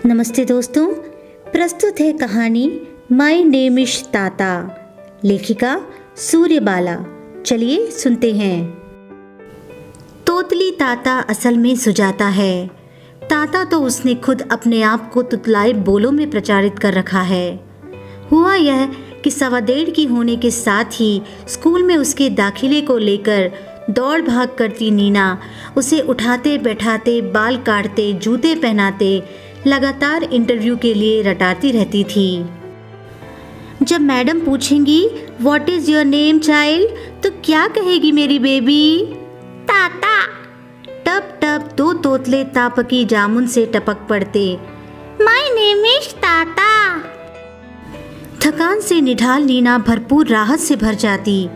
नमस्ते दोस्तों, प्रस्तुत है कहानी माय नेम इज ताता, लेखिका सूर्यबाला। चलिए सुनते हैं। तोतली ताता असल में सुजाता है। ताता तो उसने खुद अपने आप को तुतलाए बोलों में प्रचारित कर रखा है। हुआ यह कि 1.15 की होने के साथ ही स्कूल में उसके दाखिले को लेकर दौड़ भाग करती नीना उसे उठाते बैठाते, बाल काटते, जूते पहनाते, लगातार इंटरव्यू के लिए रटाती रहती थी। जब मैडम पूछेंगी what is your name child, तो क्या कहेगी मेरी बेबी? ताता। टप टप 2 तोतले तापकी जामुन से टपक पड़ते। माय नेम इज ताता। थकान से निढाल नीना भरपूर राहत से भर जाती।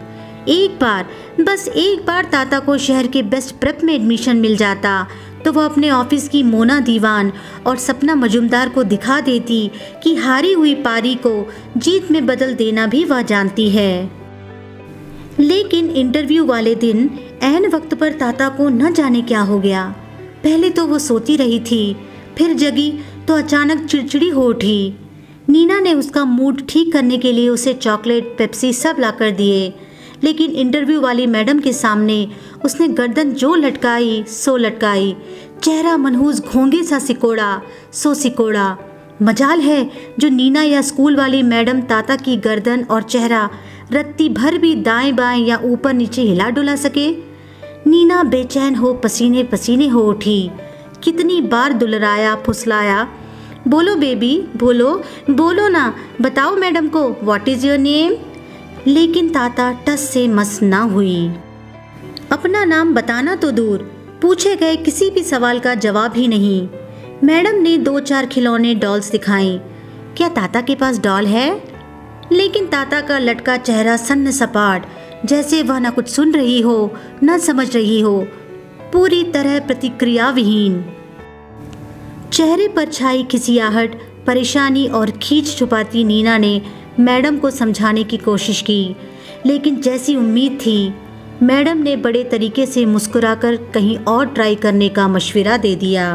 बस एक बार ताता को शहर के बेस्ट प्रेप में एडमिशन मिल जाता तो वह अपने ऑफिस की मोना दीवान और सपना मजुमदार को दिखा देती कि हारी हुई पारी को जीत में बदल देना भी वह जानती है। लेकिन इंटरव्यू वाले दिन ऐन वक्त पर ताता को न जाने क्या हो गया। पहले तो वो सोती रही थी, फिर जगी तो अचानक चिड़चिड़ी हो उठी। नीना ने उसका मूड ठीक करने के लिए उसे चॉकलेट, पेप्सी सब लाकर दिए, लेकिन इंटरव्यू वाली मैडम के सामने उसने गर्दन जो लटकाई सो लटकाई, चेहरा मनहूस घोंघे सा सिकोड़ा सो सिकोड़ा। मजाल है जो नीना या स्कूल वाली मैडम ताता की गर्दन और चेहरा रत्ती भर भी दाएं बाएं या ऊपर नीचे हिला डुला सके। नीना बेचैन हो पसीने पसीने हो उठी। कितनी बार दुलराया फुसलाया, बोलो बेबी, बोलो ना, बताओ मैडम को व्हाट इज योर नेम। लेकिन ताता टस से मस ना हुई। अपना नाम बताना तो दूर, पूछे गए किसी भी सवाल का जवाब ही नहीं। मैडम ने 2-4 खिलौने डॉल्स दिखाई। क्या ताता के पास डॉल है? लेकिन ताता का लटका चेहरा सन्न सपाट, जैसे वह न कुछ सुन रही हो न समझ रही हो, पूरी तरह प्रतिक्रिया विहीन। चेहरे पर छाई खिसियाहट, परेशानी और खींच छुपाती नीना ने मैडम को समझाने की कोशिश की, लेकिन जैसी उम्मीद थी मैडम ने बड़े तरीके से मुस्कुराकर कहीं और ट्राई करने का मशवरा दे दिया।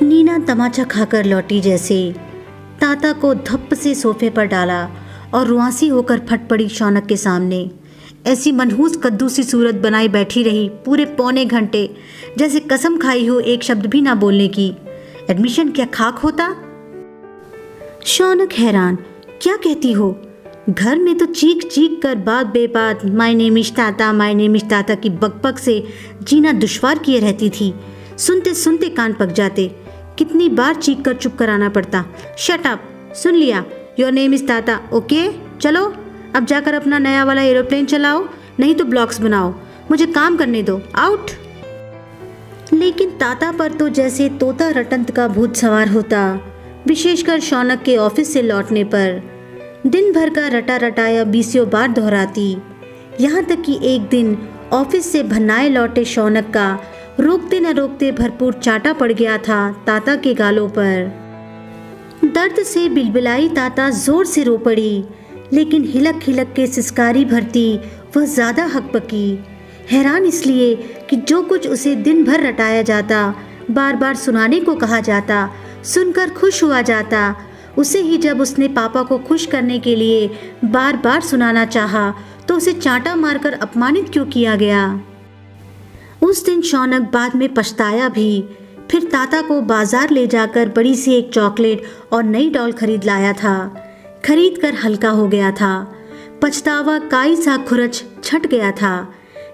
नीना तमाचा खाकर लौटी जैसे ताता को धप्प से सोफे पर डाला और रुआंसी होकर फट पड़ी शौनक के सामने। ऐसी मनहूस कद्दू सी सूरत बनाई बैठी रही पूरे 1.25 घंटे, जैसे कसम खाई हो एक शब्द भी ना बोलने की। एडमिशन क्या खाक होता? शौनक हैरान, क्या कहती हो? घर में तो चीख चीख कर बात बेबात माय नेम इज ताता की बकबक से जीना दुश्वार किए रहती थी। सुनते सुनते कान पक जाते। कितनी बार चीख कर चुप कराना पड़ता। शट अप, सुन लिया, योर नेम इज ताता, ओके? चलो अब जाकर अपना नया वाला एरोप्लेन चलाओ, नहीं तो ब्लॉग्स बनाओ, मुझे काम करने दो, आउट। लेकिन ताता पर तो जैसे तोता रटंत का भूत सवार होता, विशेषकर शौनक के ऑफिस से लौटने पर। दिन भर का रटा रटाया 20 बार दोहराती। यहाँ तक कि एक दिन ऑफिस से भन्नाए लौटे शौनक का रोकते न रोकते भरपूर चाटा पड़ गया था ताता के गालों पर। दर्द से बिलबिलाई ताता जोर से रो पड़ी, लेकिन हिलक हिलक के सिसकारी भरती वह ज़्यादा हकबकी। हैरान इसलिए कि जो कुछ उसे दिन भर रटाया जाता, बार बार सुनाने को कहा जाता, सुनकर खुश हुआ जाता, उसे ही जब उसने पापा को खुश करने के लिए बार बार सुनाना चाहा तो उसे चांटा मारकर अपमानित क्यों किया गया। उस दिन शौनक बाद में पछताया भी। फिर ताता को बाजार ले जाकर बड़ी सी एक चॉकलेट और नई डॉल खरीद लाया था। खरीद कर हल्का हो गया था। पछतावा काई सा खुरच छट गया था।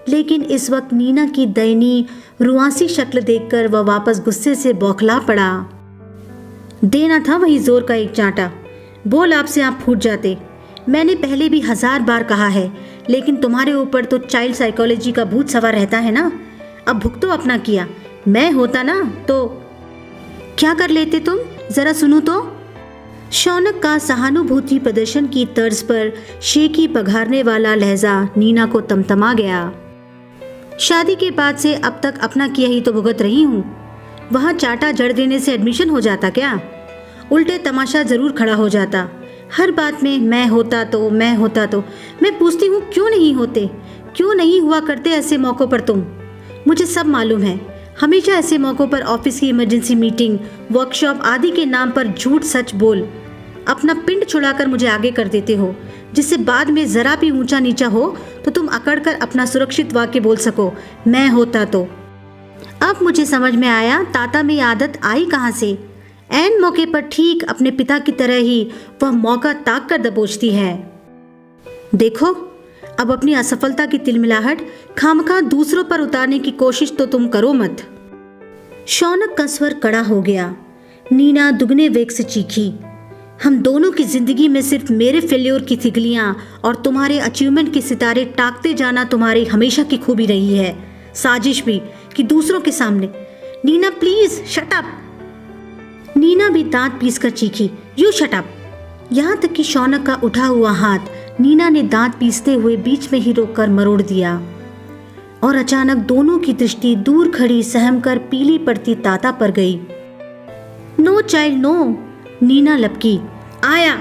लेकिन इस वक्त नीना की दयनीय रुआंसी शक्ल देखकर वह वापस गुस्से से बौखला पड़ा। देना था वही जोर का एक चांटा। बोल आपसे आप फूट जाते। मैंने पहले भी 1000 बार कहा है, लेकिन तुम्हारे ऊपर तो चाइल्ड साइकोलॉजी का भूत सवार रहता है ना। अब भुगतो अपना किया। मैं होता ना तो क्या कर लेते तुम, जरा सुनो तो। शौनक का सहानुभूति प्रदर्शन की तर्ज पर शेखी पघारने वाला लहजा नीना को तमतमा गया। शादी के बाद से अब तक अपना किया ही तो भुगत रही हूँ। वहाँ चाटा जड़ देने से एडमिशन हो जाता क्या? उल्टे तमाशा जरूर खड़ा हो जाता। हर बात में मैं होता तो। मैं पूछती हूँ क्यों नहीं होते, क्यों नहीं हुआ करते ऐसे मौक़ों पर तुम? मुझे सब मालूम है। हमेशा ऐसे मौक़ों पर ऑफिस की इमरजेंसी मीटिंग, वर्कशॉप आदि के नाम पर झूठ सच बोल अपना पिंड छुड़ाकर मुझे आगे कर देते हो, जिससे बाद में ज़रा भी ऊंचा नीचा हो तो तुम अकड़कर अपना सुरक्षित वाक्य बोल सको, मैं होता तो। अब मुझे समझ में आया ताता में ये आदत आई कहाँ से। ऐन मौके पर ठीक अपने पिता की तरह ही वह मौका ताक कर दबोचती है। देखो, अब अपनी असफलता की तिलमिलाहट खामखा दूसरों पर उतारने की कोशिश तो तुम करो मत। शौनक का स्वर कड़ा हो गया। नीना दुगने वेग से चीखी, हम दोनों की जिंदगी में सिर्फ मेरे फेल्योर की तिगलियां और तुम्हारे अचीवमेंट के सितारे टाकते जाना तुम्हारी हमेशा की खूबी रही है, साजिश भी कि दूसरों के सामने। Neena please shut up. Neena भी दांत पीसकर चीखी, यू शट अप। यहाँ तक कि शौनक का उठा हुआ हाथ नीना ने दांत पीसते हुए बीच में ही रोककर मरोड़ दिया और अचानक दोनों की दृष्टि दूर खड़ी सहमकर पीली पड़ती ताता पर गई। नो चाइल्ड नो, नीना लपकी। आया,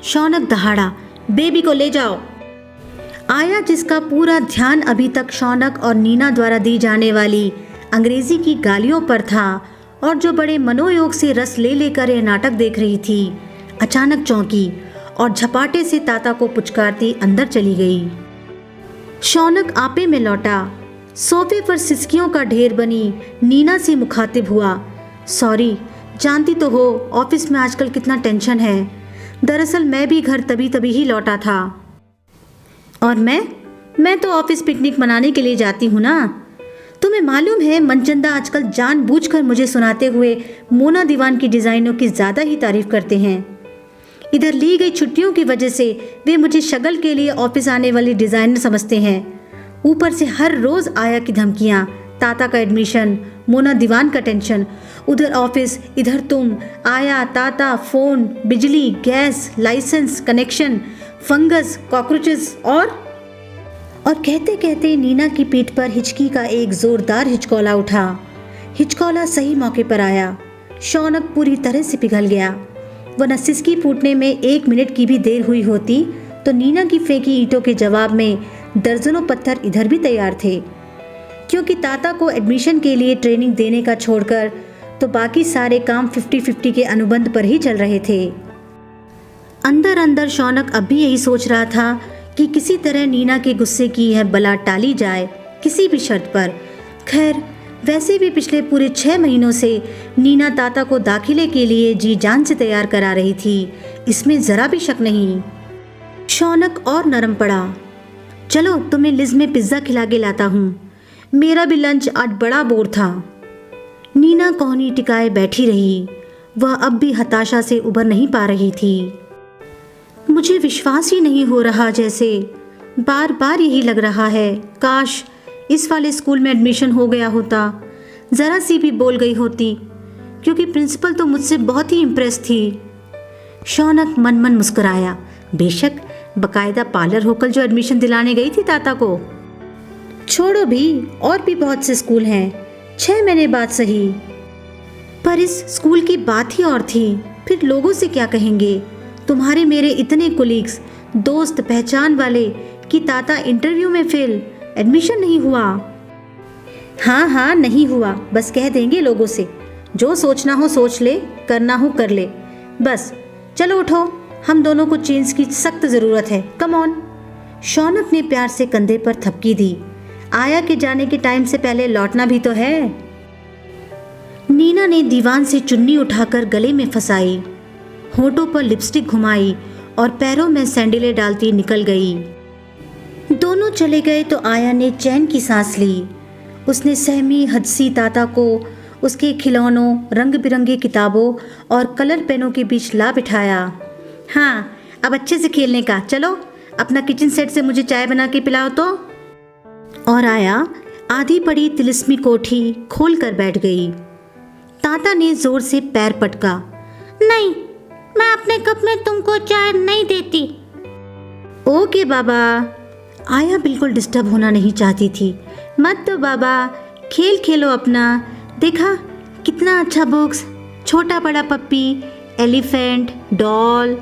शौनक दहाड़ा, बेबी को ले जाओ। आया, जिसका पूरा ध्यान अभी तक शौनक और नीना द्वारा दी जाने वाली अंग्रेजी की गालियों पर था और जो बड़े मनोयोग से रस ले लेकर यह नाटक देख रही थी, अचानक चौंकी और झपाटे से ताता को पुचकारती अंदर चली गई। शौनक आपे में लौटा, सोफे पर सिसकियों का ढेर बनी नीना से मुखातिब हुआ, सॉरी, जानती तो हो ऑफिस में आजकल कितना टेंशन है। दरअसल मैं भी घर तभी तभी ही लौटा था। और मैं तो ऑफिस पिकनिक मनाने के लिए जाती हूँ ना। तुम्हें मालूम है मनचंदा आजकल जानबूझकर मुझे सुनाते हुए मोना दीवान की डिज़ाइनों की ज़्यादा ही तारीफ करते हैं। इधर ली गई छुट्टियों की वजह से वे मुझे शगल के लिए ऑफिस आने वाली डिज़ाइनर समझते हैं। ऊपर से हर रोज़ आया की धमकियाँ, ताता का एडमिशन, मोना दीवान का टेंशन, उधर ऑफिस, इधर तुम, आया, ताता, फ़ोन, बिजली, गैस, लाइसेंस, कनेक्शन, फंगस, कॉकरोचेस और कहते कहते नीना की पीठ पर हिचकी का एक जोरदार हिचकौला उठा। हिचकौला सही मौके पर आया। शौनक पूरी तरह से पिघल गया, वरना सिसकी फूटने में 1 मिनट की भी देर हुई होती तो नीना की फेंकी ईंटों के जवाब में दर्जनों पत्थर इधर भी तैयार थे, क्योंकि ताता को एडमिशन के लिए ट्रेनिंग देने का छोड़कर तो बाकी सारे काम 50-50 के अनुबंध पर ही चल रहे थे। अंदर अंदर शौनक अब भी यही सोच रहा था कि किसी तरह नीना के गुस्से की यह बला टाली जाए, किसी भी शर्त पर। खैर, वैसे भी पिछले पूरे 6 महीनों से नीना ताता को दाखिले के लिए जी जान से तैयार करा रही थी, इसमें ज़रा भी शक नहीं। शौनक और नरम पड़ा, चलो तुम्हें लिज में पिज्ज़ा खिला के लाता हूँ, मेरा भी लंच आज बड़ा बोर था। नीना कोहनी टिकाए बैठी रही, वह अब भी हताशा से उबर नहीं पा रही थी। मुझे विश्वास ही नहीं हो रहा, जैसे बार बार यही लग रहा है, काश इस वाले स्कूल में एडमिशन हो गया होता। ज़रा सी भी बोल गई होती, क्योंकि प्रिंसिपल तो मुझसे बहुत ही इम्प्रेस थी। शौनक मन मन मुस्कुराया, बेशक बकायदा पार्लर होकर जो एडमिशन दिलाने गई थी ताता को। छोड़ो भी, और भी बहुत से स्कूल हैं, 6 महीने बाद सही। पर इस स्कूल की बात ही और थी, फिर लोगों से क्या कहेंगे, तुम्हारे मेरे इतने कोलीग्स, दोस्त, पहचान वाले कि ताता इंटरव्यू में फेल, एडमिशन नहीं हुआ। हाँ नहीं हुआ, बस कह देंगे लोगों से, जो सोचना हो सोच ले, करना हो कर ले, बस। चलो उठो, हम दोनों को चेंज की सख्त ज़रूरत है, कम ऑन। शौनक ने प्यार से कंधे पर थपकी दी, आया के जाने के टाइम से पहले लौटना भी तो है। नीना ने दीवान से चुन्नी उठाकर गले में फंसाई, होठों पर लिपस्टिक घुमाई और पैरों में सैंडलें डालती निकल गई। दोनों चले गए तो आया ने चैन की सांस ली। उसने सहमी हदसी ताता को उसके खिलौनों, रंग बिरंगी किताबों और कलर पेनों के बीच ला बिठाया। हाँ, अब अच्छे से खेलने का, चलो अपना किचन सेट से मुझे चाय बना के पिलाओ तो। और आया आधी पड़ी तिलिस्मी कोठी खोल कर बैठ गई। ताता ने जोर से पैर पटका, नहीं, मैं अपने कप में तुमको चाय नहीं देती। ओके बाबा। आया बिल्कुल डिस्टर्ब होना नहीं चाहती थी। मत तो बाबा, खेल खेलो अपना, देखा कितना अच्छा बुक्स, छोटा बड़ा पप्पी, एलिफेंट, डॉल।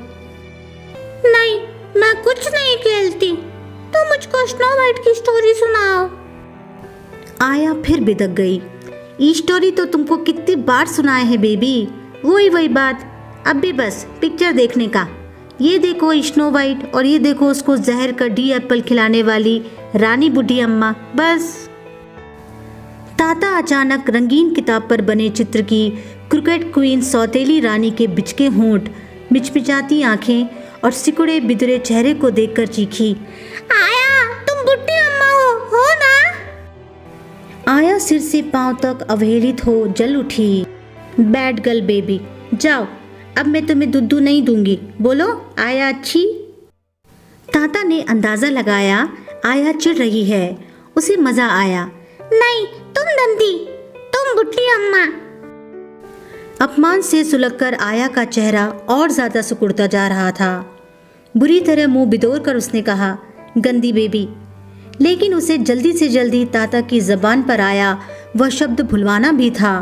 नहीं, मैं कुछ नहीं खेलती, तो मुझको स्नो वाइट की स्टोरी सुनाओ। आया फिर बिदक गई। ये स्टोरी तो तुमको कितनी बार सुनाए हैं बेबी, वही बात। अब भी बस पिक्चर देखने का। ये देखो स्नो वाइट और ये देखो उसको जहर का डी एप्पल खिलाने वाली रानी बुढ़ी अम्मा, बस। ताता अचानक रंगीन किताब पर बने चित्र की क्रिकेट क्वीन सौतेली रानी के बिचके होंठ, मिचमिचाती आंखें और सिकुड़े बिदरे चेहरे को देखकर चीखी, आया तुम बुढ़ी अम्मा हो ना? आया सिर से पांव तक अवहेलित हो जल उठी। बैड गर्ल बेबी, जाओ, अब मैं तुम्हें दूध नहीं दूंगी। बोलो आया अच्छी? ताता ने अंदाजा लगाया आया चिढ़ रही है। उसे मजा आया। नहीं तुम नंदी, तुम बुढ़ी अम्मा। अपमान से सुलगकर आया का चेहरा और ज्यादा सिकुड़ता जा रहा था। बुरी तरह मुंह बिदोर कर उसने कहा, गंदी बेबी। लेकिन उसे जल्दी से जल्दी ताता की जबान पर आया वह शब्द भुलवाना भी था,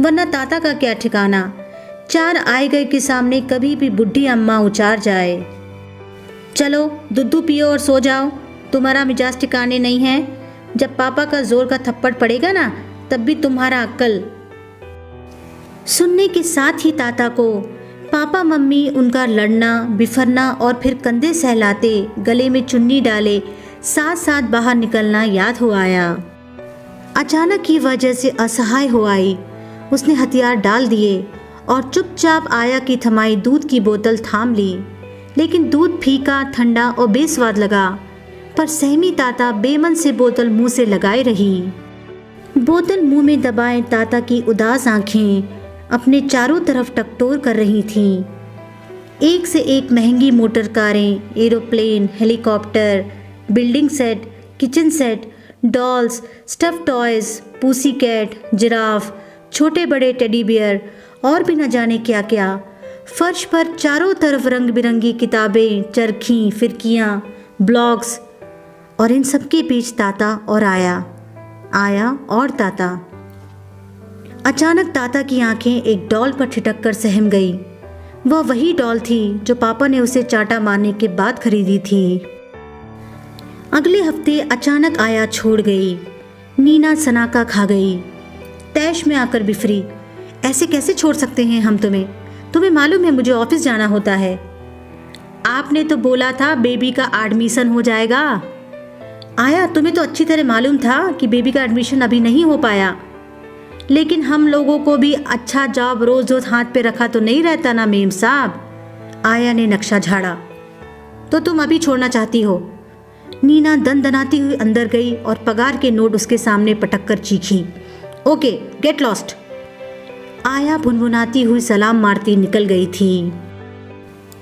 वरना ताता का क्या ठिकाना। चार आए गए के सामने कभी भी बुढ़ी अम्मा उचार जाए। चलो दूध पियो और सो जाओ, तुम्हारा मिजाज ठिकाने नहीं है। जब पापा का जोर का थप्पड़ पड़ेगा ना, तब भी तुम्हारा अक्ल। सुनने के साथ ही ताता को पापा मम्मी उनका लड़ना बिफरना और फिर कंधे सहलाते गले में चुन्नी डाले साथ साथ बाहर निकलना याद हो आया। अचानक की वजह से असहाय हो आई। उसने हथियार डाल दिए और चुपचाप आया की थमाई दूध की बोतल थाम ली। लेकिन दूध फीका ठंडा और बेस्वाद लगा, पर सहमी ताता बेमन से बोतल मुंह से लगाए रही। बोतल मुंह में दबाए ताता की उदास आंखें अपने चारों तरफ टकटोर कर रही थीं। एक से एक महंगी मोटर कारें, aeroplane, helicopter, building set, kitchen set, dolls, stuff toys, pussy cat, giraffe, छोटे बड़े टेडी बियर और भी न जाने क्या क्या। फर्श पर चारों तरफ रंग बिरंगी किताबें, चरखी, फिरकियाँ, ब्लॉक्स और इन सब के बीच ताता और आया और ताता। अचानक ताता की आंखें एक डॉल पर ठिठक कर सहम गई। वह वही डॉल थी जो पापा ने उसे चाटा मारने के बाद खरीदी थी। अगले हफ्ते अचानक आया छोड़ गई। नीना सनाका खा गई, तैश में आकर बिफरी। ऐसे कैसे छोड़ सकते हैं हम तुम्हें? तुम्हें मालूम है मुझे ऑफिस जाना होता है। आपने तो बोला था बेबी का एडमिशन हो जाएगा। आया तुम्हें तो अच्छी तरह मालूम था कि बेबी का एडमिशन अभी नहीं हो पाया, लेकिन हम लोगों को भी अच्छा जॉब रोज रोज हाथ पे रखा तो नहीं रहता ना मेम साहब। आया ने नक्शा झाड़ा। तो तुम अभी छोड़ना चाहती हो? नीना दनदनाती हुई अंदर गई और पगार के नोट उसके सामने पटक कर चीखी, ओके गेट लॉस्ट। आया भुनभुनाती हुई सलाम मारती निकल गई थी।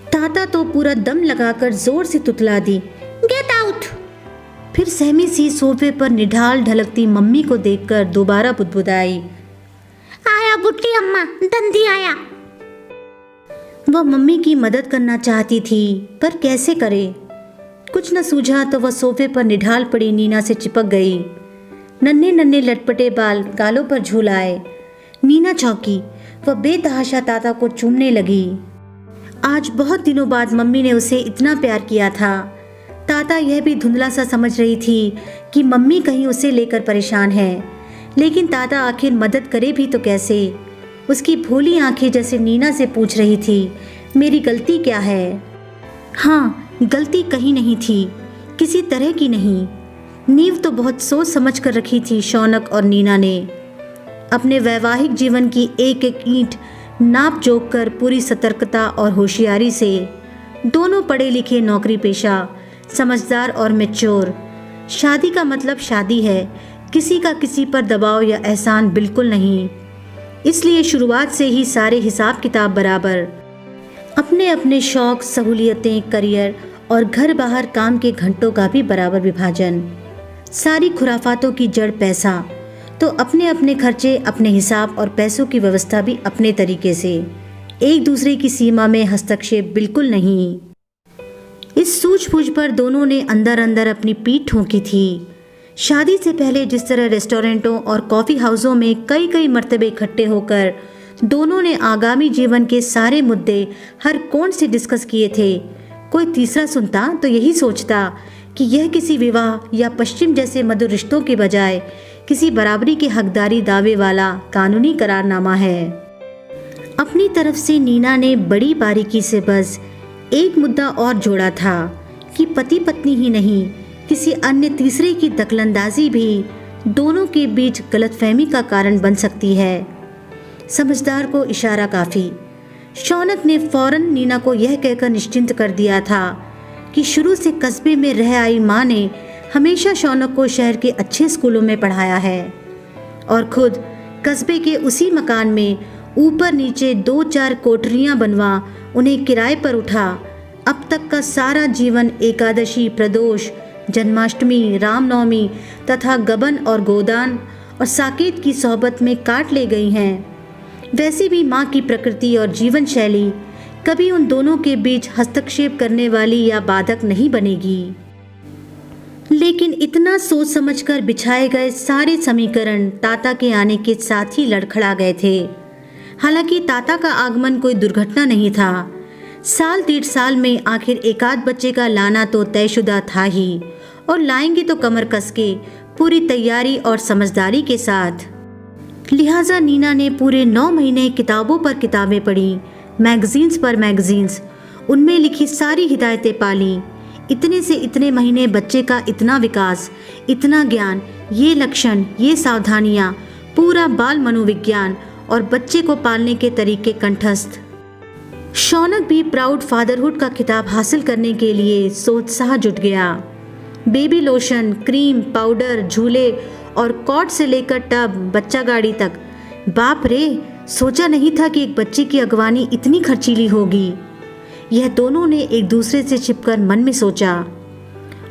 ताता तो पूरा दम लगाकर जोर से तुतला दी, गेट आउट। फिर सहमी सी सोफे पर निढाल ढलकती मम्मी को देखकर दोबारा बुदबुदाई, आया बुढ़ी अम्मा, दंदी आया। वह मम्मी की मदद करना चाहती थी, पर कैसे करे? कुछ न सूझा तो वह सोफे पर निढाल पड़ी नीना से चिपक गई। नन्हे नन्हे लटपटे बाल गालों पर झूल आए। नीना चौंकी। वह बेतहाशा ताता को चूमने लगी। आज बहुत दिनों बाद मम्मी ने उसे इतना प्यार किया था। ताता यह भी धुंधला सा समझ रही थी कि मम्मी कहीं उसे लेकर परेशान है, लेकिन ताता आखिर मदद करे भी तो कैसे? उसकी भोली आंखें जैसे नीना से पूछ रही थी, मेरी गलती क्या है? हाँ, गलती कहीं नहीं थी, किसी तरह की नहीं। नींव तो बहुत सोच समझ कर रखी थी शौनक और नीना ने। अपने वैवाहिक जीवन की एक एक ईंट नाप जोक कर पूरी सतर्कता और होशियारी से। दोनों पढ़े लिखे, नौकरी पेशा, समझदार और मैच्योर। शादी का मतलब शादी है, किसी का किसी पर दबाव या एहसान बिल्कुल नहीं। इसलिए शुरुआत से ही सारे हिसाब किताब बराबर। अपने अपने शौक, सहूलियतें, करियर और घर बाहर काम के घंटों का भी बराबर विभाजन। सारी खुराफातों की जड़ पैसा, तो अपने अपने खर्चे, अपने हिसाब और पैसों की व्यवस्था भी अपने तरीके से। एक दूसरे की सीमा में हस्तक्षेप बिल्कुल नहीं। इस सूझबूझ पर दोनों ने अंदर अंदर अपनी पीठ ठोंकी थी। शादी से पहले जिस तरह रेस्टोरेंटों और कॉफ़ी हाउसों में कई कई मर्तबे इकट्ठे होकर दोनों ने आगामी जीवन के सारे मुद्दे हर कोण से डिस्कस किए थे, कोई तीसरा सुनता तो यही सोचता कि यह किसी विवाह या पश्चिम जैसे मधुर रिश्तों के बजाय किसी बराबरी के हकदारी दावे वाला कानूनी करारनामा है। अपनी तरफ से नीना ने बड़ी बारीकी से बस एक मुद्दा और जोड़ा था कि पति पत्नी ही नहीं, किसी अन्य तीसरे की दखलंदाजी भी दोनों के बीच गलतफहमी का कारण बन सकती है। समझदार को इशारा काफ़ी। शौनक ने फौरन नीना को यह कहकर निश्चिंत कर दिया था कि शुरू से कस्बे में रह आई माँ ने हमेशा शौनक को शहर के अच्छे स्कूलों में पढ़ाया है और खुद कस्बे के उसी मकान में ऊपर नीचे 2-4 कोठरियाँ बनवा उन्हें किराए पर उठा अब तक का सारा जीवन एकादशी, प्रदोष, जन्माष्टमी, रामनवमी तथा गबन और गोदान और साकेत की सोहबत में काट ले गई हैं। वैसे भी माँ की प्रकृति और जीवन शैली कभी उन दोनों के बीच हस्तक्षेप करने वाली या बाधक नहीं बनेगी। लेकिन इतना सोच समझकर बिछाए गए सारे समीकरण ताता के आने के साथ ही लड़खड़ा गए थे। हालांकि ताता का आगमन कोई दुर्घटना नहीं था। साल 1.5 साल में आखिर एकाध बच्चे का लाना तो तयशुदा था ही, और लाएंगे तो कमर कस के, पूरी तैयारी और समझदारी के साथ। लिहाजा नीना ने पूरे 9 महीने किताबों पर किताबें पढ़ी, मैगजीन्स पर मैगजीन्स, उनमें लिखी सारी हिदायतें पाली। इतने से इतने महीने बच्चे का इतना विकास, इतना ज्ञान, ये लक्षण, ये सावधानियाँ, पूरा बाल मनोविज्ञान और बच्चे को पालने के तरीके कंठस्थ। शौनक भी प्राउड फादरहुड का खिताब हासिल करने के लिए सोत्साह जुट गया। बेबी लोशन, क्रीम, पाउडर, झूले और कॉट से लेकर टब, बच्चा गाड़ी तक। बाप रे, सोचा नहीं था कि एक बच्चे की अगवानी इतनी खर्चीली होगी। यह दोनों ने एक दूसरे से छिपकर मन में सोचा।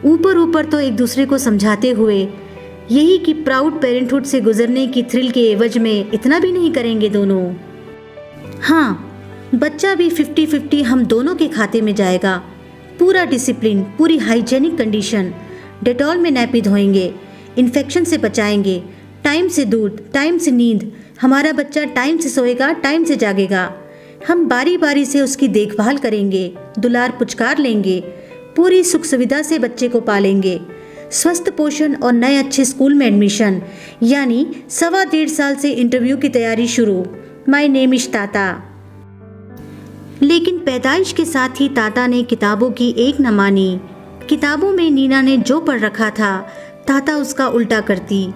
ऊपर ऊपर तो एक दूसरे को समझाते हुए यही कि प्राउड पेरेंटहुड से गुजरने की थ्रिल के एवज में इतना भी नहीं करेंगे दोनों। हाँ, बच्चा भी 50-50 हम दोनों के खाते में जाएगा। पूरा डिसिप्लिन, पूरी हाइजेनिक कंडीशन, डेटॉल में नैपी धोएंगे, इन्फेक्शन से बचाएंगे, टाइम से दूध, टाइम से नींद। हमारा बच्चा टाइम से सोएगा, टाइम से जागेगा। हम बारी बारी से उसकी देखभाल करेंगे, दुलार पुचकार लेंगे, पूरी सुख सुविधा से बच्चे को पालेंगे। स्वस्थ पोषण और नए अच्छे स्कूल में एडमिशन, यानी 1.25 साल से इंटरव्यू की तैयारी शुरू। माय नेम इज ताता। लेकिन पैदाइश के साथ ही ताता ने किताबों की एक न मानी। किताबों में नीना ने जो पढ़ रखा था, ताता उसका उल्टा करती।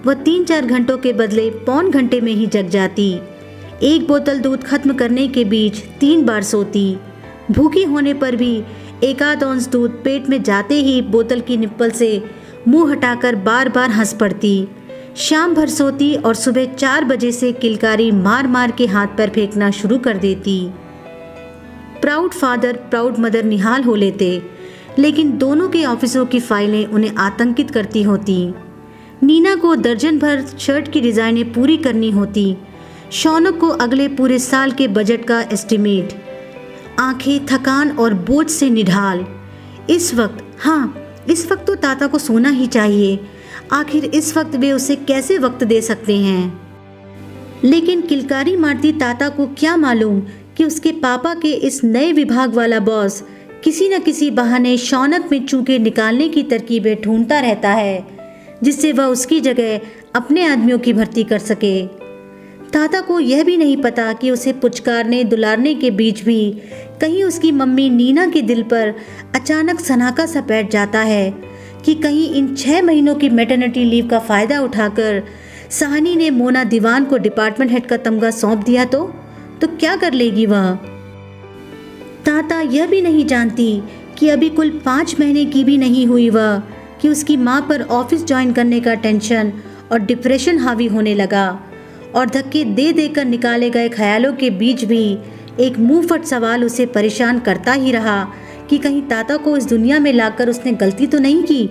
वह 3-4 घंटों के बदले 1.25 घंटे में ही जग जाती। 1 बोतल दूध खत्म करने के बीच 3 बार सोती। भूखी होने पर भी 1 औंस दूध पेट में जाते ही बोतल की निप्पल से मुंह हटाकर बार बार हंस पड़ती। शाम भर सोती और सुबह 4 बजे से किलकारी मार मार के हाथ पैर फेंकना शुरू कर देती। प्राउड फादर, प्राउड मदर निहाल हो लेते, लेकिन दोनों के ऑफिसों की फाइलें उन्हें आतंकित करती होती। नीना को दर्जन भर शर्ट की डिज़ाइनें पूरी करनी होती। शौनक को अगले पूरे साल के बजट का एस्टिमेट। आंखें थकान और बोझ से निढाल। इस वक्त तो ताता को सोना ही चाहिए। आखिर इस वक्त वे उसे कैसे वक्त दे सकते हैं। लेकिन किलकारी मारती ताता को क्या मालूम कि उसके पापा के इस नए विभाग वाला बॉस किसी न किसी बहाने शौनक में चूके निकालने की तरकीबें ढूंढता रहता है, जिससे वह उसकी जगह अपने आदमियों की भर्ती कर सके। ताता को यह भी नहीं पता कि उसे पुचकारने दुलारने के बीच भी कहीं उसकी मम्मी नीना के दिल पर अचानक सनाका सा बैठ जाता है कि कहीं इन 6 महीनों की मैटरनिटी लीव का फ़ायदा उठाकर साहनी ने मोना दीवान को डिपार्टमेंट हेड का तमगा सौंप दिया तो क्या कर लेगी वह। ताता यह भी नहीं जानती कि अभी कुल 5 महीने की भी नहीं हुई वह कि उसकी माँ पर ऑफिस ज्वाइन करने का टेंशन और डिप्रेशन हावी होने लगा, और धक्के दे देकर निकाले गए ख्यालों के बीच भी एक मुंहफट सवाल उसे परेशान करता ही रहा कि कहीं ताता को इस दुनिया में लाकर उसने गलती तो नहीं की।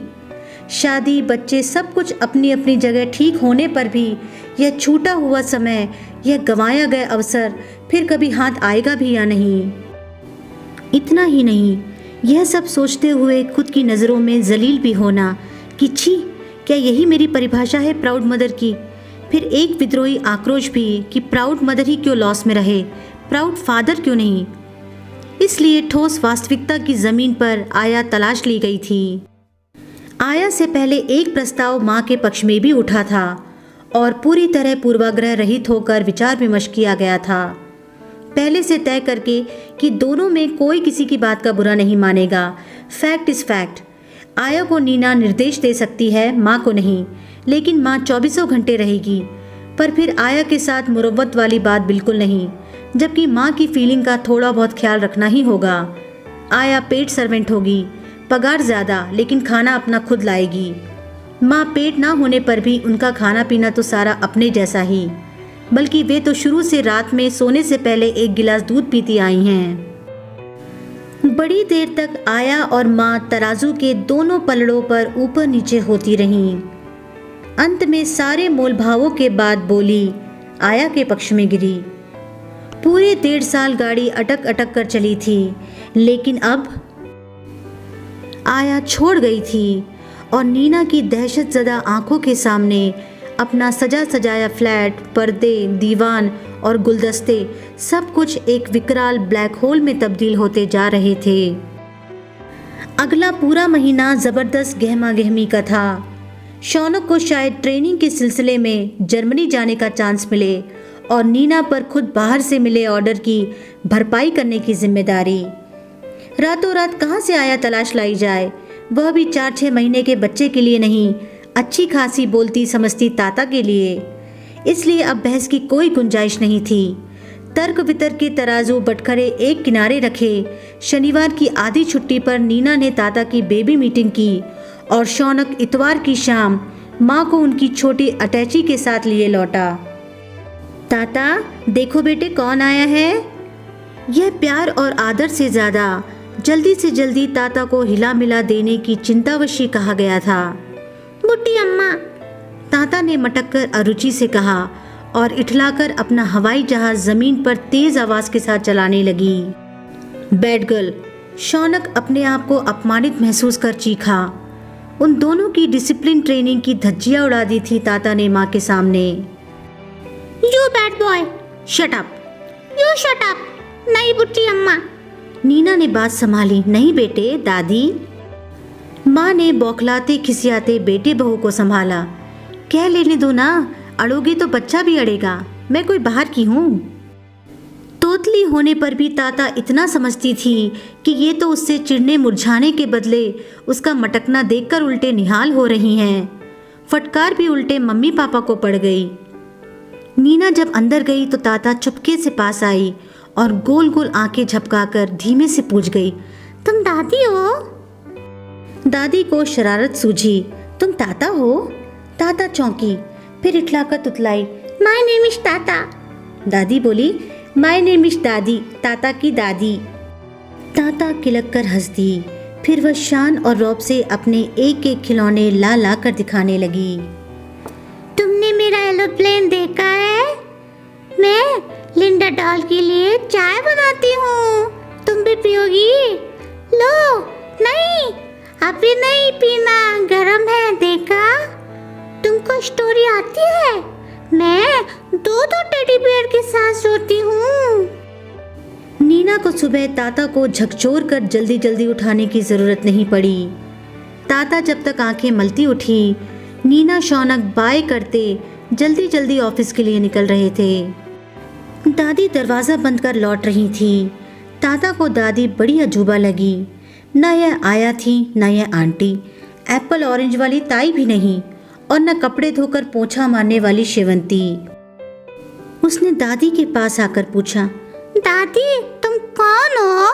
शादी, बच्चे, सब कुछ अपनी अपनी जगह ठीक होने पर भी यह छूटा हुआ समय, यह गंवाया गया अवसर फिर कभी हाथ आएगा भी या नहीं। इतना ही नहीं, यह सब सोचते हुए खुद की नज़रों में जलील भी होना कि छी, क्या यही मेरी परिभाषा है प्राउड मदर की। फिर एक विद्रोही आक्रोश भी कि प्राउड मदर ही क्यों लॉस में रहे, प्राउड फादर क्यों नहीं। इसलिए ठोस वास्तविकता की ज़मीन पर आया तलाश ली गई थी। आया से पहले एक प्रस्ताव माँ के पक्ष में भी उठा था और पूरी तरह पूर्वाग्रह रहित होकर विचार विमर्श किया गया था, पहले से तय करके कि दोनों में कोई किसी की बात का बुरा नहीं मानेगा। Fact is fact. आया को नीना निर्देश दे सकती है, माँ को नहीं, लेकिन माँ 24 घंटे रहेगी। पर फिर आया के साथ मुरव्वत वाली बात बिल्कुल नहीं, जबकि माँ की फीलिंग का थोड़ा बहुत ख्याल रखना ही होगा। आया पेट सर्वेंट होगी, पगार ज़्यादा, लेकिन खाना अपना खुद लाएगी। माँ पेट ना होने पर भी उनका खाना पीना तो सारा अपने जैसा ही, बल्कि वे तो शुरू से रात में सोने से पहले 1 गिलास दूध पीती आई हैं। बड़ी देर तक आया और माँ तराजू के दोनों पलड़ों पर ऊपर नीचे होती रहीं। अंत में सारे मोल भावों के बाद बोली आया के पक्ष में गिरी। पूरे 1.5 साल गाड़ी अटक अटक कर चली थी, लेकिन अब आया छोड़ गई थी और नीना की दहशतज़दा आंखों के सामने अपना सजा सजाया फ्लैट, पर्दे, दीवान और गुलदस्ते सब कुछ एक विकराल ब्लैक होल में तब्दील होते जा रहे थे। अगला पूरा महीना ज़बरदस्त गहमा गहमी का था। शौनक को शायद ट्रेनिंग के सिलसिले में जर्मनी जाने का चांस मिले और नीना पर खुद बाहर से मिले ऑर्डर की भरपाई करने की जिम्मेदारी। रातों रात कहाँ से आया तलाश लाई जाए, वह भी 4-6 महीने के बच्चे के लिए नहीं, अच्छी खासी बोलती समझती ताता के लिए। इसलिए अब बहस की कोई गुंजाइश नहीं थी। तर्क वितर्क के तराजू बटखरे एक किनारे रखे, शनिवार की आधी छुट्टी पर नीना ने ताता की बेबी मीटिंग की और शौनक इतवार की शाम माँ को उनकी छोटी अटैची के साथ लिए लौटा। ताता देखो बेटे कौन आया है। यह प्यार और आदर से ज़्यादा जल्दी से जल्दी ताता को हिला मिला देने की चिंतावशी कहा गया था। बुड्ढी अम्मा, ताता ने मटक कर अरुचि से कहा और इठलाकर अपना हवाई जहाज जमीन पर तेज आवाज के साथ चलाने लगी। बैड गर्ल, शौनक अपने आप को अपमानित महसूस कर चीखा। उन दोनों की डिसिप्लिन ट्रेनिंग की धज्जियां उड़ा दी थी ताता ने माँ के सामने। You bad boy, shut up, you shut up. नहीं बुड्ढी अम्मा, नीना ने बात संभाली। नहीं बेटे, दादी। माँ ने बौखलाते खिसियाते बेटे बहू को संभाला। कह लेने दो ना, अड़ोगे तो बच्चा भी अड़ेगा, मैं कोई बाहर की हूँ। तोतली होने पर भी ताता इतना समझती थी कि ये तो उससे चिढ़ने मुरझाने के बदले उसका मटकना देखकर उल्टे निहाल हो रही हैं। फटकार भी उल्टे मम्मी पापा को पड़ गई। नीना जब अंदर गई तो ताता चुपके से पास आई और गोल गोल आंखें झपकाकर धीमे से पूछ गई, तुम दादी हो? दादी को शरारत सूझी। तुम ताता हो? ताता चौंकी, फिर इठलाकर तुतलाई, माय नेम इज ताता। दादी बोली, माय नेम इज दादी, ताता की दादी। ताता किलक कर हंस दी। फिर वह शान और रौब से अपने एक एक खिलौने ला ला कर दिखाने लगी। तुमने मेरा एरोप्लेन देखा है? मैं लिंडा डॉल के लिए चाय बनाती हूँ, तुम भी पियोगी? लो। नहीं, अभी नहीं पीना, गरम है, देखा? तुमको स्टोरी आती है? मैं 2-2 टेडी बेयर के साथ सोती हूँ। नीना को सुबह ताता को झकझोर कर जल्दी जल्दी उठाने की जरूरत नहीं पड़ी। ताता जब तक आंखें मलती उठी, नीना शौनक बाय करते जल्दी जल्दी ऑफिस के लिए निकल रहे थे। दादी दरवाज़ा बंद कर लौट रही थी। ताता को दादी बड़ी अजूबा लगी। न यह आया थी, न यह आंटी, एप्पल ऑरेंज वाली ताई भी नहीं, और न कपड़े धोकर पोछा मारने वाली शेवंती। उसने दादी के पास आकर पूछा, दादी तुम कौन हो?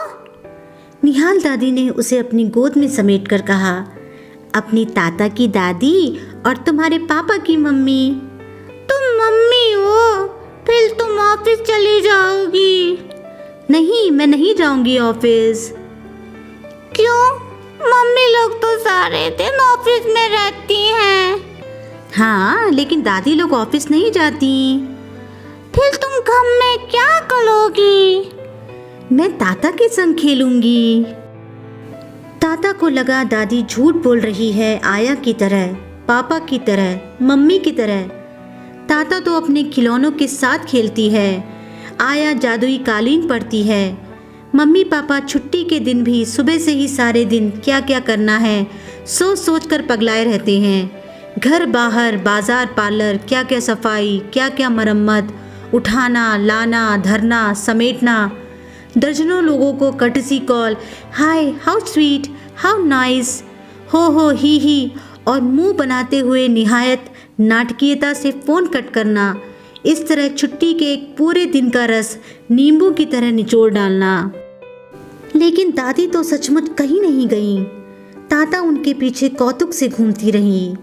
निहाल दादी ने उसे अपनी गोद में समेटकर कहा, अपनी ताता की दादी और तुम्हारे पापा की मम्मी। तुम मम्मी हो? फिर तुम ऑफिस चली जाओगी? नहीं, मैं नहीं जाऊंगी ऑफिस। क्यों? मम्मी लोग तो सारे दिन ऑफिस में रहती हैं। हाँ, लेकिन दादी लोग ऑफिस नहीं जाती। फिर तुम घर में क्या करोगी? मैं ताता के संग खेलूंगी। ताता को लगा दादी झूठ बोल रही है, आया की तरह, पापा की तरह, मम्मी की तरह। ताता तो अपने खिलौनों के साथ खेलती है, आया जादुई कालीन पढ़ती है। मम्मी पापा छुट्टी के दिन भी सुबह से ही सारे दिन क्या क्या करना है सोच सोच कर पगलाए रहते हैं। घर बाहर, बाजार, पार्लर, क्या क्या सफाई, क्या क्या मरम्मत, उठाना, लाना, धरना, समेटना। दर्जनों लोगों को courtesy call, hi, how sweet, how nice, हो ही और मुंह बनाते हुए निहायत नाटकीयता से फ़ोन कट करना। इस तरह छुट्टी के एक पूरे दिन का रस नींबू की तरह निचोड़ डालना। लेकिन दादी तो सचमुच कहीं नहीं गईं। ताता उनके पीछे कौतुक से घूमती रही।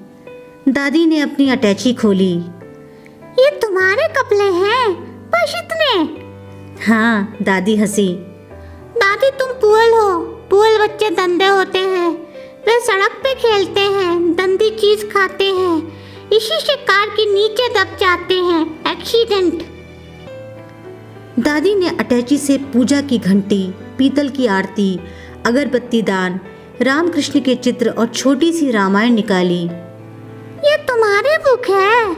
दादी ने अपनी अटैची खोली। ये तुम्हारे कपड़े हैं? बस इतने? हाँ, दादी हंसी। दादी तुम पुअल हो। पुअल बच्चे दंदे होते हैं। वे सड़क पे खेलते हैं, दंदी चीज खाते हैं, इसी से कार के नीचे दब जाते हैं। एक्सीडेंट। दादी ने अटैची से पूजा की घंटी, पीतल की आरती, अगरबत्ती दान, रामकृष्ण के चित्र और छोटी सी रामायण निकाली। ये तुम्हारी बुक है?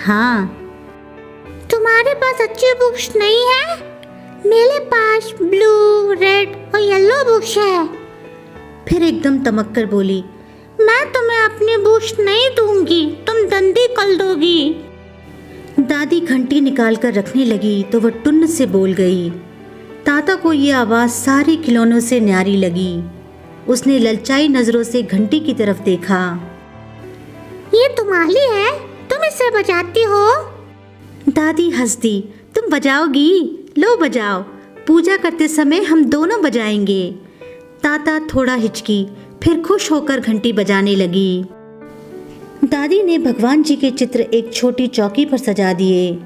हाँ। तुम्हारे पास अच्छी बुक्स नहीं है? मेरे पास ब्लू, रेड और येलो बुक्स है। फिर एकदम तमक कर बोली, मैं तुम्हें अपनी बुक्स नहीं दूंगी, तुम दंदी कर दोगी। दादी घंटी निकाल कर रखने लगी तो वह टुन्न से बोल गई। ताता को ये आवाज़ सारे खिलौनों से न्यारी लगी। उसने ललचाई नज़रों से घंटी की तरफ देखा। ये तुम्हारी है? तुम इसे बजाती हो? दादी हंस दी। तुम बजाओगी? लो बजाओ, पूजा करते समय हम दोनों बजाएंगे। ताता थोड़ा हिचकी, फिर खुश होकर घंटी बजाने लगी। दादी ने भगवान जी के चित्र एक छोटी चौकी पर सजा दिए,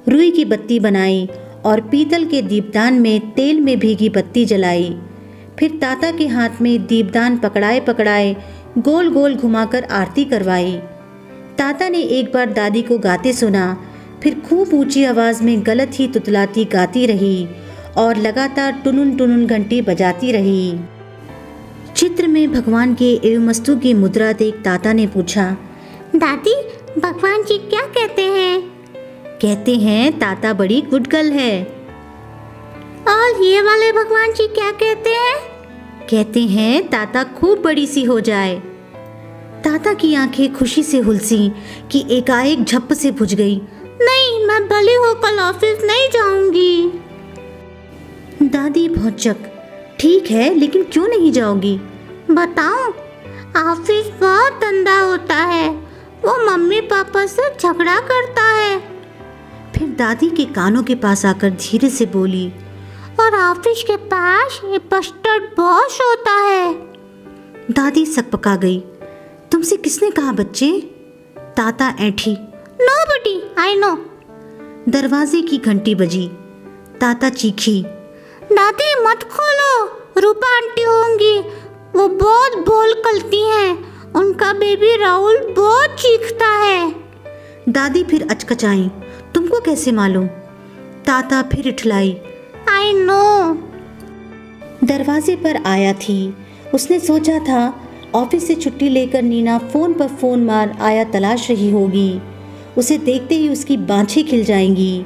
रुई की बत्ती बनाई और पीतल के दीपदान में तेल में भीगी बत्ती जलाई। फिर ताता के हाथ में दीपदान पकड़ाए पकड़ाए गोल गोल घुमाकर आरती करवाई। ताता ने एक बार दादी को गाते सुना, फिर खूब ऊंची आवाज़ में गलत ही तुतलाती गाती रही और लगातार टुनुन टुनुन घंटी बजाती रही। चित्र में भगवान के एवमस्तु की मुद्रा देख ताता ने पूछा, दादी भगवान जी क्या कहते हैं? कहते हैं ताता बड़ी गुड गर्ल है। और ये वाले भगवान जी क्या कहते हैं? कहते हैं ताता खूब बड़ी सी हो जाए। ताता की आंखें खुशी से हुलसी कि एकाएक झप से बुझ गई। नहीं, मैं भली होकर ऑफिस नहीं जाऊंगी। दादी भौचक, ठीक है, लेकिन क्यों नहीं जाओगी? बताओ, ऑफिस बहुत गंदा होता है। वो मम्मी पापा से झगड़ा करता है। फिर दादी के कानों के पास आकर धीरे से बोली, और ऑफिस के पास ये बस्टर्ड बॉस होता है। दादी सकपका गई। तुमसे किसने कहा बच्चे? ताता ऐठी। Nobody, I know। दरवाजे की घंटी बजी। ताता चीखी, दादी मत खोलो, रूपा आंटी होंगी। वो बहुत बोल करती हैं। उनका बेबी राहुल बहुत चीखता है। दादी फिर अचकचाई, तुमको कैसे मालूम? ताता फिर इठलाई, I know। दरवाजे पर आया थी। उसने सोचा था ऑफिस से छुट्टी लेकर नीना फ़ोन पर फ़ोन मार आया तलाश रही होगी। उसे देखते ही उसकी बाँछें खिल जाएंगी।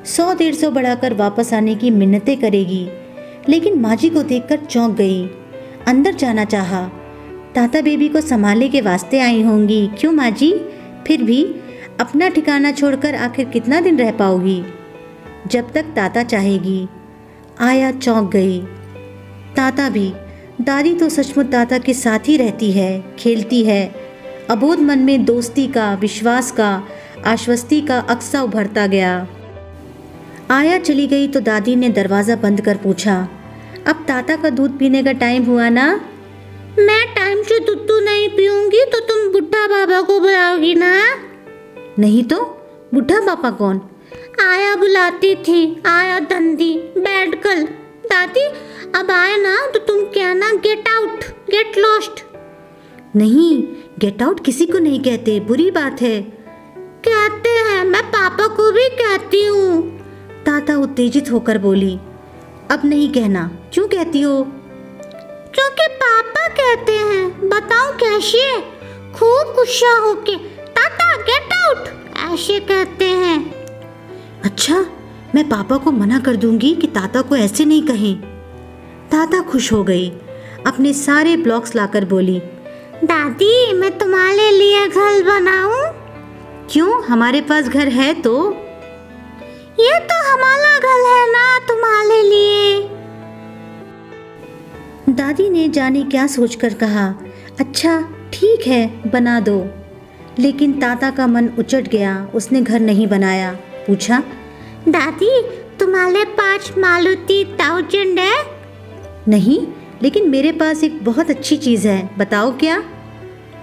100-150 बढ़ाकर वापस आने की मिन्नतें करेगी। लेकिन माँ जी को देखकर चौंक गई। अंदर जाना चाहा। ताता बेबी को संभालने के वास्ते आई होंगी, क्यों माँ जी? फिर भी अपना ठिकाना छोड़कर आखिर कितना दिन रह पाओगी? जब तक ताता चाहेगी। आया चौंक गई। ताता भी। दादी तो सचमुच ताता के साथ ही रहती है, खेलती है। अबोध मन में दोस्ती का, विश्वास का, आश्वस्ति का अक्सा उभरता गया। आया चली गई तो दादी ने दरवाज़ा बंद कर पूछा, अब ताता का दूध पीने का टाइम हुआ ना? मैं टाइम से दूध नहीं पीऊंगी तो तुम बुढ़ा बाबा को बुलाओगी ना? नहीं तो बुढ़ा पापा कौन? आया बुलाती थी, आया दंदी, बैड गर्ल। दादी अब आए ना तो तुम कहना गेट आउट, गेट लॉस्ट। नहीं, गेट आउट किसी को नहीं कहते, बुरी बात है। कहते हैं, मैं पापा को भी कहती हूँ। ताता उत्तेजित होकर बोली, अब नहीं कहना। क्यों कहती हो? क्योंकि पापा कहते हैं। बताओ कैसे? खूब गुस्सा होके, ताता गेट आउट, ऐसे कहते हैं। अच्छा, मैं पापा को मना कर दूंगी कि ताता को ऐसे नहीं कहें। ताता खुश हो गई। अपने सारे ब्लॉक्स लाकर बोली, दादी मैं तुम्हारे लिए घर बनाऊं? क्यों, हमारे पास घर है तो। ये तो हमारा घर है ना तुम्हारे लिए। दादी ने जाने क्या सोचकर कहा, अच्छा ठीक है बना दो। लेकिन ताता का मन उचट गया, उसने घर नहीं बनाया। पूछा, दादी तुम्हारे पास मारुति 1000 है? नहीं, लेकिन मेरे पास एक बहुत अच्छी चीज़ है। बताओ क्या?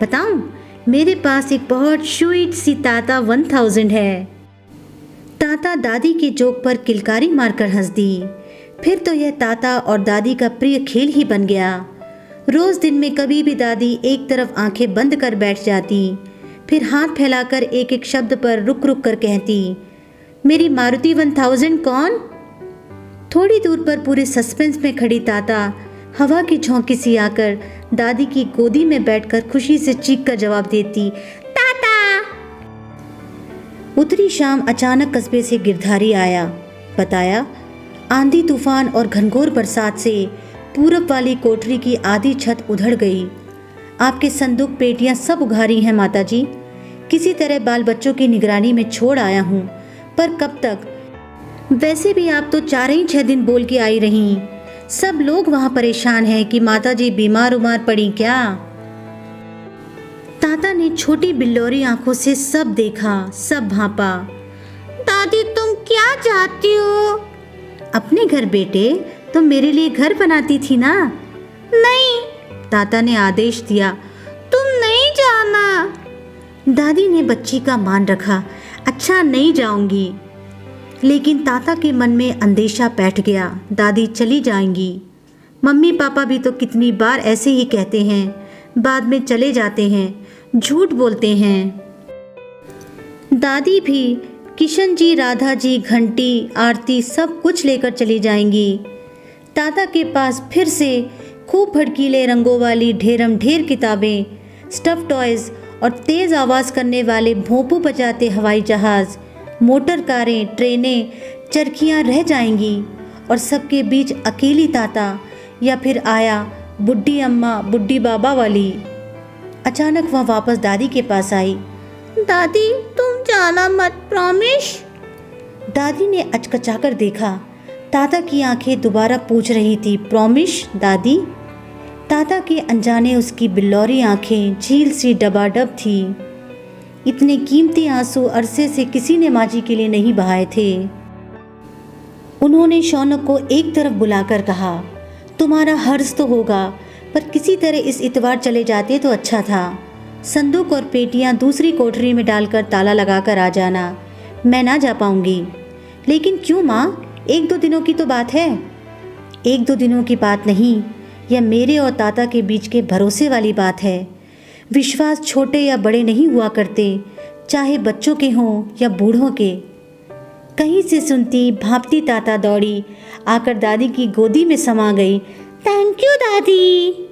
बताऊं? मेरे पास एक बहुत स्वीट सी ताता 1000 है। ताता दादी के जोक पर किलकारी मारकर हंस दी। फिर तो यह ताता और दादी का प्रिय खेल ही बन गया। रोज दिन में कभी भी दादी एक तरफ आंखें बंद कर बैठ जाती, फिर हाथ फैलाकर एक एक शब्द पर रुक रुक कर कहती, मेरी मारुति 1000 कौन? थोड़ी दूर पर पूरे सस्पेंस में खड़ी ताता हवा की झोंकी सी आकर दादी की गोदी में बैठकर खुशी से चीख कर जवाब देती, ताता। उतरी शाम अचानक कस्बे से गिरधारी आया। बताया, आंधी तूफान और घनघोर बरसात से पूरब वाली कोठरी की आधी छत उधड़ गई। आपके संदूक पेटियां सब उघारी हैं माताजी। किसी तरह बाल बच्चों की निगरानी में छोड़ आया हूँ, पर कब तक? वैसे भी आप तो 4 ही 6 दिन बोल के आई रहीं। सब लोग वहाँ परेशान हैं कि माताजी बीमार उमार पड़ी क्या। ताता ने छोटी बिल्लौरी आंखों से सब देखा, सब भांपा। दादी तुम क्या चाहती हो? अपने घर बेटे, तो मेरे लिए घर बनाती थी ना। नहीं, ताता ने आदेश दिया। तुम नहीं जाना। दादी ने बच्ची का मान रखा। अच्छा नहीं जाऊंगी। लेकिन ताता के मन में अंदेशा बैठ गया, दादी चली जाएंगी। मम्मी पापा भी तो कितनी बार ऐसे ही कहते हैं, बाद में चले जाते हैं, झूठ बोलते हैं। दादी भी किशन जी, राधा जी, घंटी, आरती सब कुछ लेकर चली जाएंगी। ताता के पास फिर से खूब भड़कीले रंगों वाली ढेरम ढेर किताबें, स्टफ टॉयज और तेज़ आवाज़ करने वाले भोंपू बजाते हवाई जहाज़, मोटर कारें, ट्रेनें, चरखियाँ रह जाएंगी। और सबके बीच अकेली ताता, या फिर आया बुढ़ी अम्मा, बुढ़ी बाबा वाली। अचानक वह वापस दादी के पास आई। दादी तुम जाना मत, प्रॉमिस। दादी ने अचकचाकर देखा। ताता की आंखें दोबारा पूछ रही थी, प्रॉमिस दादी? ताता के अनजाने उसकी बिल्लौरी आंखें झील सी डबाडब थी। इतने कीमती आंसू अरसे से किसी ने माँ जी के लिए नहीं बहाए थे। उन्होंने शौनक को एक तरफ बुलाकर कहा, तुम्हारा हर्ष तो होगा, पर किसी तरह इस इतवार चले जाते तो अच्छा था। संदूक और पेटियां दूसरी कोठरी में डालकर ताला लगाकर आ जाना। मैं ना जा पाऊंगी। लेकिन क्यों माँ, 1-2 दिनों की तो बात है। 1-2 दिनों की बात नहीं, यह मेरे और ताता के बीच के भरोसे वाली बात है। विश्वास छोटे या बड़े नहीं हुआ करते, चाहे बच्चों के हों या बूढ़ों के। कहीं से सुनती भापती ताता दौड़ी आकर दादी की गोदी में समा गई। थैंक यू दादी।